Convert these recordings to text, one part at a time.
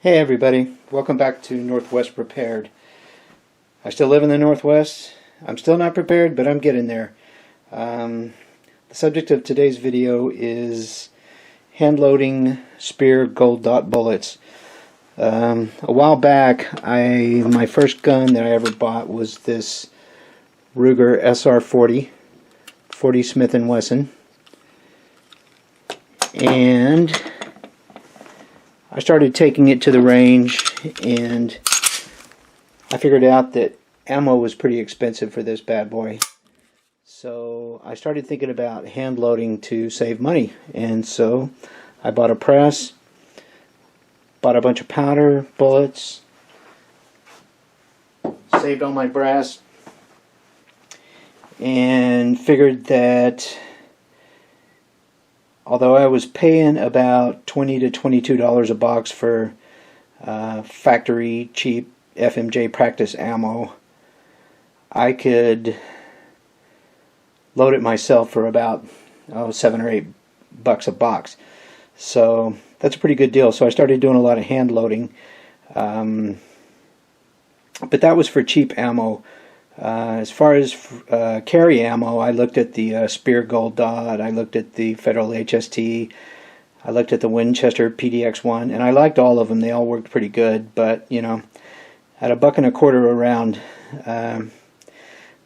Hey everybody, welcome back to Northwest Prepared. I still live in the Northwest. I'm still not prepared, but I'm getting there. The subject of today's video is hand-loading Speer Gold Dot bullets. A while back, my first gun that I ever bought was this Ruger SR40, 40 Smith & Wesson. And I started taking it to the range, and I figured out that ammo was pretty expensive for this bad boy. So I started thinking about hand loading to save money, and so I bought a press, bought a bunch of powder, bullets, saved all my brass, and figured that although I was paying about $20 to $22 a box for factory cheap FMJ practice ammo, I could load it myself for about $7 or $8 a box. So that's a pretty good deal. So I started doing a lot of hand loading, but that was for cheap ammo. As far as carry ammo, I looked at the Speer Gold Dot, I looked at the Federal HST, I looked at the Winchester PDX-1, and I liked all of them. They all worked pretty good, but you know, at $1.25 a round,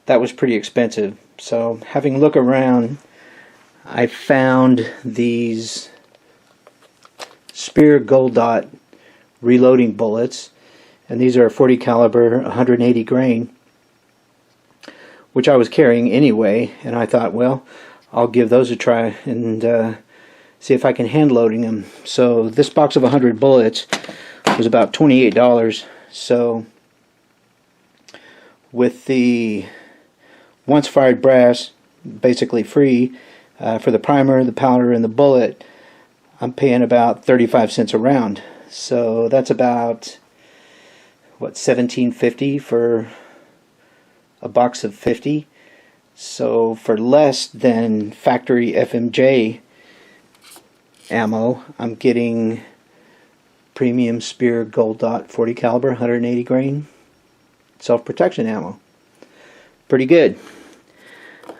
that was pretty expensive. So having a look around, I found these Speer Gold Dot reloading bullets, and these are 40 caliber, 180 grain. Which I was carrying anyway, and I thought, well, I'll give those a try and see if I can hand loading them. So this box of 100 bullets was about $28. So with the once fired brass basically free for the primer, the powder, and the bullet, I'm paying about 35 cents a round. So that's about what, $17.50 for a box of 50. So for less than factory FMJ ammo, I'm getting premium Speer Gold Dot 40 caliber 180 grain self-protection ammo. Pretty good.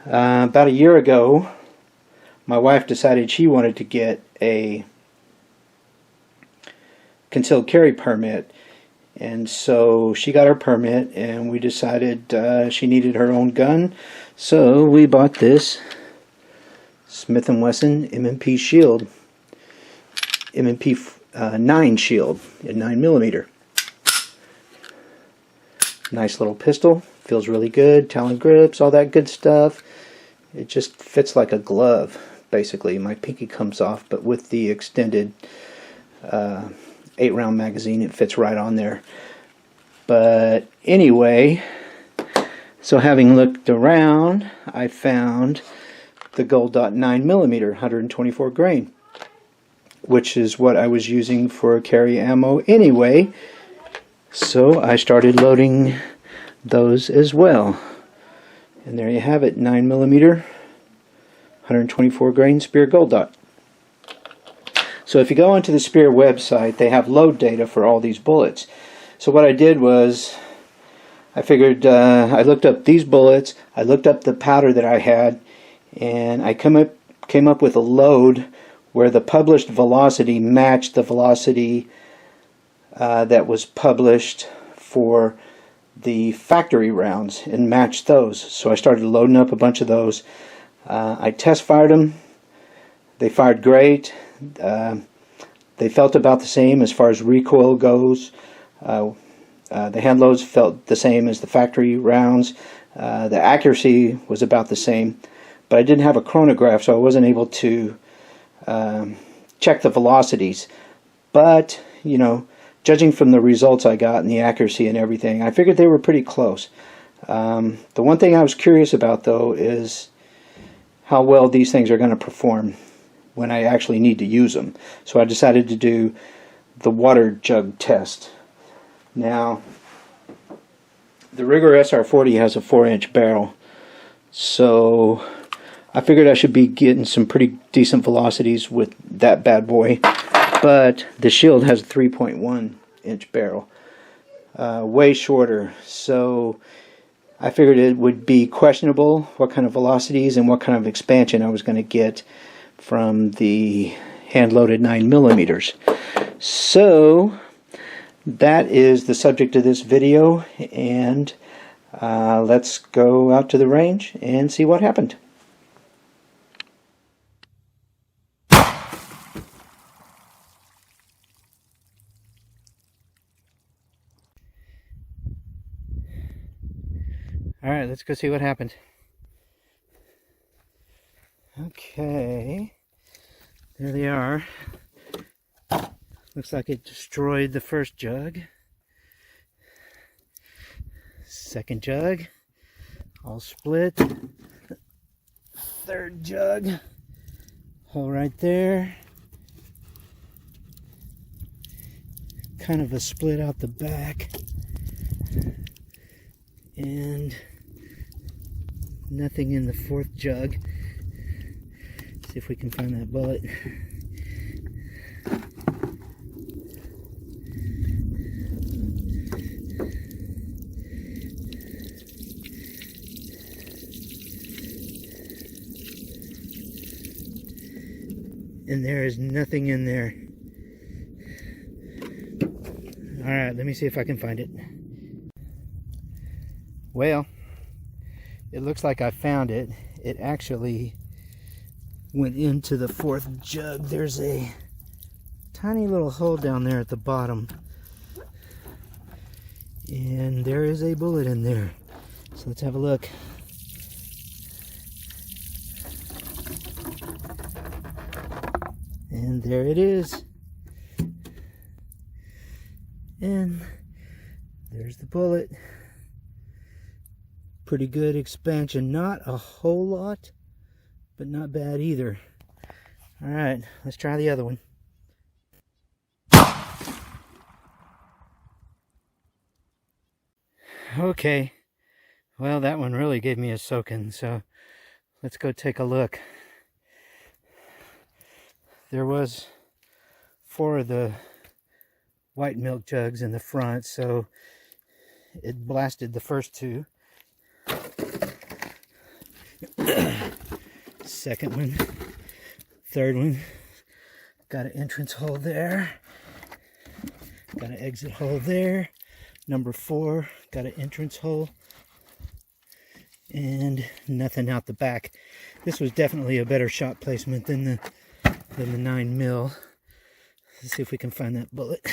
About a year ago, my wife decided she wanted to get a concealed carry permit. And so she got her permit, and we decided she needed her own gun. So we bought this Smith & Wesson M&P shield, M&P 9 shield in 9mm. Nice little pistol, feels really good, Talon grips, all that good stuff. It just fits like a glove, basically. My pinky comes off, but with the extended 8-round magazine, it fits right on there. But anyway, so having looked around, I found the Gold Dot 9mm 124 grain, which is what I was using for carry ammo anyway. So I started loading those as well. And there you have it, 9mm 124 grain Speer Gold Dot. So if you go onto the Speer website, they have load data for all these bullets. So what I did was, I figured, I looked up these bullets, I looked up the powder that I had, and I came up with a load where the published velocity matched the velocity that was published for the factory rounds, and matched those. So I started loading up a bunch of those. I test fired them. They fired great. They felt about the same as far as recoil goes. The hand loads felt the same as the factory rounds. The accuracy was about the same, but I didn't have a chronograph, so I wasn't able to check the velocities. But you know, judging from the results I got and the accuracy and everything, I figured they were pretty close. The one thing I was curious about, though, is how well these things are going to perform when I actually need to use them. So I decided to do the water jug test. Now, the Ruger SR40 has a 4-inch barrel, so I figured I should be getting some pretty decent velocities with that bad boy. But the shield has a 3.1, inch barrel. Way shorter. So I figured it would be questionable what kind of velocities and what kind of expansion I was going to get from the hand-loaded 9 millimeters. So that is the subject of this video, and let's go out to the range and see what happened. Alright, let's go see what happened. Okay, there they are. Looks like it destroyed the first jug. Second jug, all split. Third jug, hole right there. Kind of a split out the back. And nothing in the fourth jug. See if we can find that bullet. And there is nothing in there. Alright, let me see if I can find it. Well, it looks like I found it. It actually went into the fourth jug. There's a tiny little hole down there at the bottom. And there is a bullet in there. So let's have a look. And there it is. And there's the bullet. Pretty good expansion. Not a whole lot, but not bad either. Alright, let's try the other one. Okay, well, that one really gave me a soaking, so let's go take a look. There was 4 of the white milk jugs in the front, so it blasted the first 2. Second one, third one, got an entrance hole there, got an exit hole there. Number 4, got an entrance hole, and nothing out the back. This was definitely a better shot placement than the 9 mil. Let's see if we can find that bullet.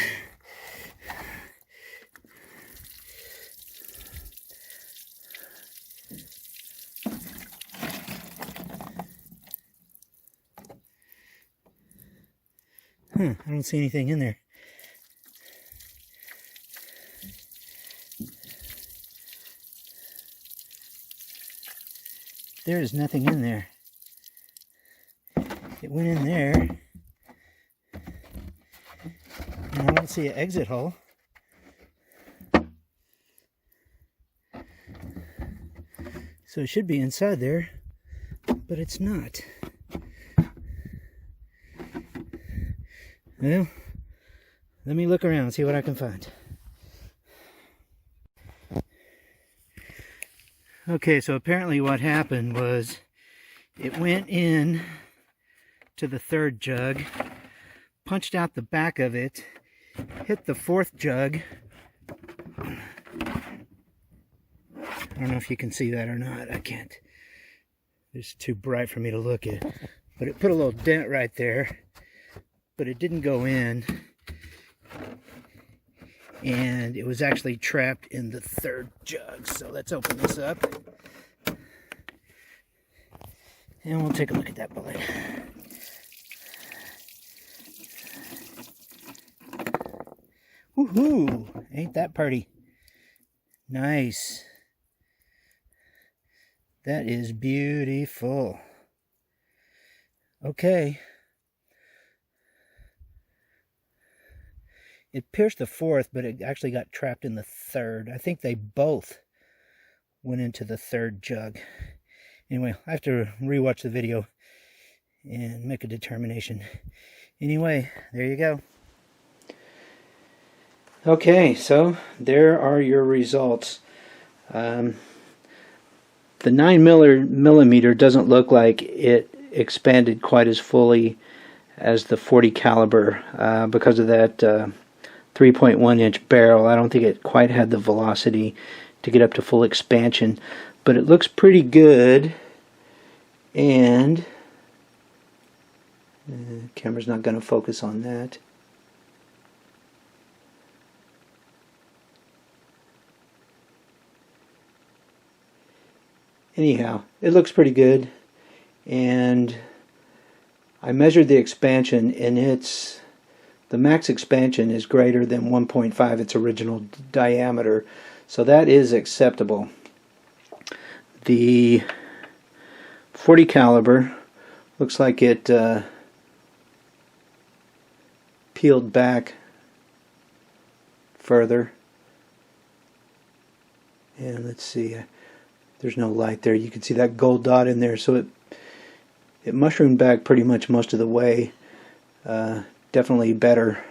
I don't see anything in there. There is nothing in there. It went in there. And I don't see an exit hole. So it should be inside there, but it's not. Well, let me look around and see what I can find. Okay, so apparently what happened was it went in to the third jug, punched out the back of it, hit the fourth jug. I don't know if you can see that or not. I can't. It's too bright for me to look at. But it put a little dent right there. But it didn't go in. And it was actually trapped in the third jug. So let's open this up. And we'll take a look at that bullet. Woohoo! Ain't that pretty? Nice. That is beautiful. Okay. It pierced the fourth, but it actually got trapped in the third. I think they both went into the third jug. Anyway, I have to rewatch the video and make a determination. Anyway, there you go. Okay, so there are your results. The 9 millimeter doesn't look like it expanded quite as fully as the 40 caliber because of that 3.1 inch barrel. I don't think it quite had the velocity to get up to full expansion, but it looks pretty good. And the camera's not going to focus on that. Anyhow, it looks pretty good, and I measured the expansion, and the max expansion is greater than 1.5 its original diameter, so that is acceptable. The 40 caliber looks like it peeled back further, and let's see. There's no light there. You can see that gold dot in there, so it mushroomed back pretty much most of the way. Definitely better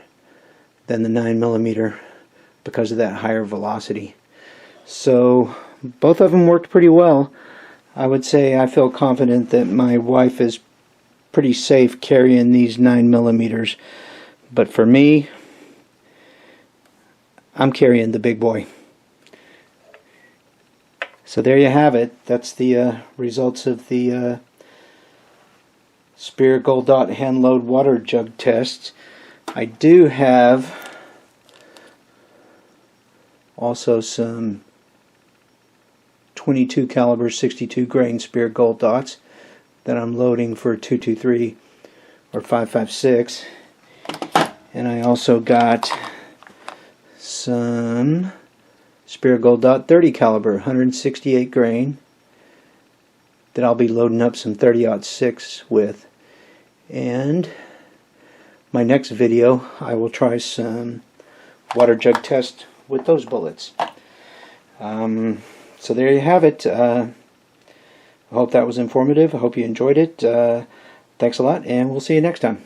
than the 9 millimeter because of that higher velocity. So both of them worked pretty well. I would say I feel confident that my wife is pretty safe carrying these 9 millimeters, but for me, I'm carrying the big boy. So there you have it. That's the results of the Speer Gold Dot hand load water jug tests. I do have also some 22 caliber 62 grain Speer Gold Dots that I'm loading for 223 or 556, and I also got some Speer Gold Dot 30 caliber 168 grain that I'll be loading up some 30-06 with. And my next video I will try some water jug test with those bullets. So there you have it. I hope that was informative. I hope you enjoyed it. Thanks a lot, and we'll see you next time.